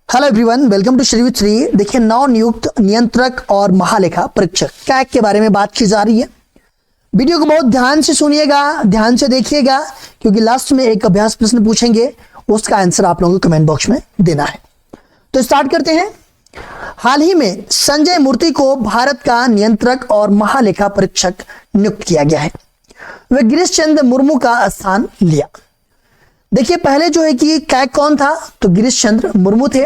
Hello everyone, welcome to Shri with Shri. देखिए, नव नियुक्त नियंत्रक और महालेखा परीक्षक कैग के बारे में बात की जा रही है। वीडियो को बहुत ध्यान से सुनिएगा, ध्यान से देखिएगा, क्योंकि लास्ट में एक अभ्यास प्रश्न पूछेंगे, उसका आंसर आप लोगों को कमेंट बॉक्स में देना है। तो स्टार्ट करते हैं। हाल ही में संजय मूर्ति को भारत का नियंत्रक और महालेखा परीक्षक नियुक्त किया गया है। वे गिरीश चंद्र मुर्मू का स्थान लिया। देखिए, पहले जो है कि कैग कौन था, तो गिरीश चंद्र मुर्मू थे,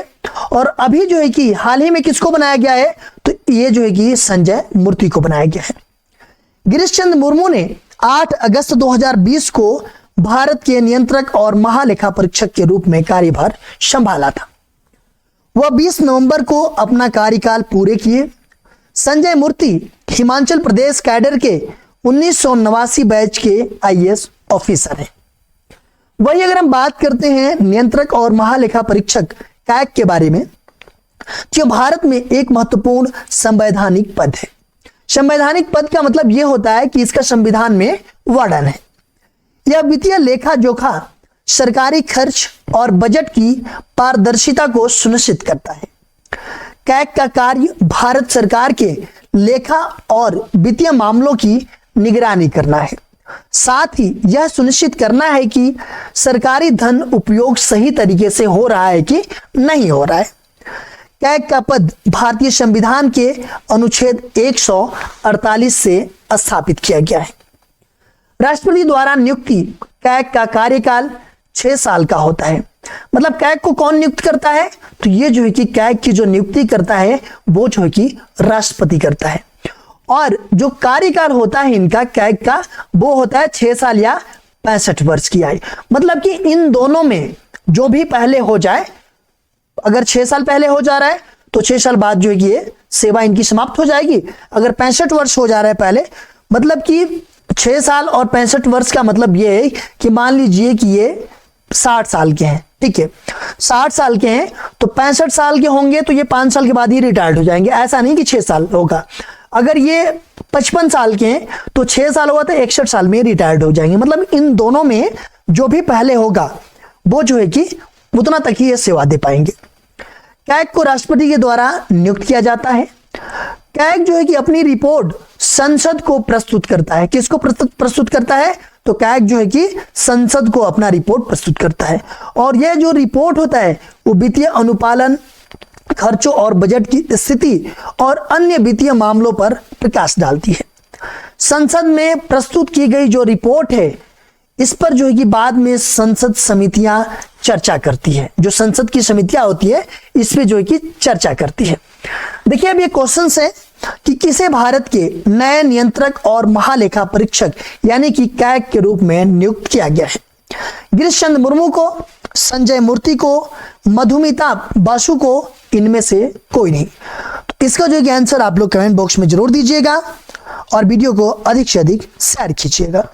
और अभी जो है कि हाल ही में किसको बनाया गया है, तो ये जो है कि संजय मूर्ति को बनाया गया है। गिरीश चंद्र मुर्मू ने 8 अगस्त 2020 को भारत के नियंत्रक और महालेखा परीक्षक के रूप में कार्यभार संभाला था। वह 20 नवंबर को अपना कार्यकाल पूरे किए। संजय मूर्ति हिमाचल प्रदेश कैडर के 1989 बैच के आईएएस ऑफिसर हैं। वही अगर हम बात करते हैं नियंत्रक और महालेखा परीक्षक कैग के बारे में, तो भारत में एक महत्वपूर्ण संवैधानिक पद है। संवैधानिक पद का मतलब यह होता है कि इसका संविधान में वर्णन है। यह वित्तीय लेखा जोखा, सरकारी खर्च और बजट की पारदर्शिता को सुनिश्चित करता है। कैग का कार्य भारत सरकार के लेखा और वित्तीय मामलों की निगरानी करना है। साथ ही यह सुनिश्चित करना है कि सरकारी धन उपयोग सही तरीके से हो रहा है कि नहीं हो रहा है। कैग का पद भारतीय संविधान के अनुच्छेद 148 से स्थापित किया गया है। राष्ट्रपति द्वारा नियुक्ति। कैग का कार्यकाल 6 साल का होता है। मतलब कैग को कौन नियुक्त करता है, तो ये जो है कि कैग की जो नियुक्ति करता है वो जो है कि राष्ट्रपति करता है, और जो कार्यकाल होता है इनका कैग का वो होता है 6 साल या 65 वर्ष की आयु। मतलब कि इन दोनों में जो भी पहले हो जाए, अगर 6 साल पहले हो जा रहा है तो 6 साल बाद जो है कि ये सेवा इनकी समाप्त हो जाएगी। अगर 65 वर्ष हो जा रहा है पहले, मतलब कि 6 साल और 65 वर्ष का मतलब ये है कि मान लीजिए कि ये 60 साल के हैं, ठीक है, 60 साल के हैं, तो 65 साल के होंगे तो ये 5 साल के बाद ही रिटायर्ड हो जाएंगे। ऐसा नहीं कि 6 साल होगा। अगर ये 55 साल के हैं तो 6 साल होगा तो 61 साल में रिटायर्ड हो जाएंगे। मतलब इन दोनों में जो भी पहले होगा वो जो है कि उतना तक ही ये सेवा दे पाएंगे। कैग को राष्ट्रपति के द्वारा नियुक्त किया जाता है। कैग जो है कि अपनी रिपोर्ट संसद को प्रस्तुत करता है। किसको प्रस्तुत करता है, तो कैग जो है कि संसद को अपना रिपोर्ट प्रस्तुत करता है, और यह जो रिपोर्ट होता है वो वित्तीय अनुपालन, खर्चों और बजट की स्थिति और अन्य वित्तीय मामलों पर प्रकाश डालती है। संसद में प्रस्तुत की गई जो रिपोर्ट है इस पर जो है कि बाद में संसद समितियां चर्चा करती है। जो संसद की समितियां होती है इस पे जो है कि चर्चा करती है। देखिए, अब ये क्वेश्चन है कि किसे भारत के नए नियंत्रक और महालेखा परीक्षक यानी कि कैग के रूप में नियुक्त किया गया है। गिरीश चंद्र मुर्मू को, संजय मूर्ति को, मधुमिता बासु को, इनमें से कोई नहीं। तो इसका जो आंसर आप लोग कमेंट बॉक्स में जरूर दीजिएगा, और वीडियो को अधिक से अधिक शेयर कीजिएगा।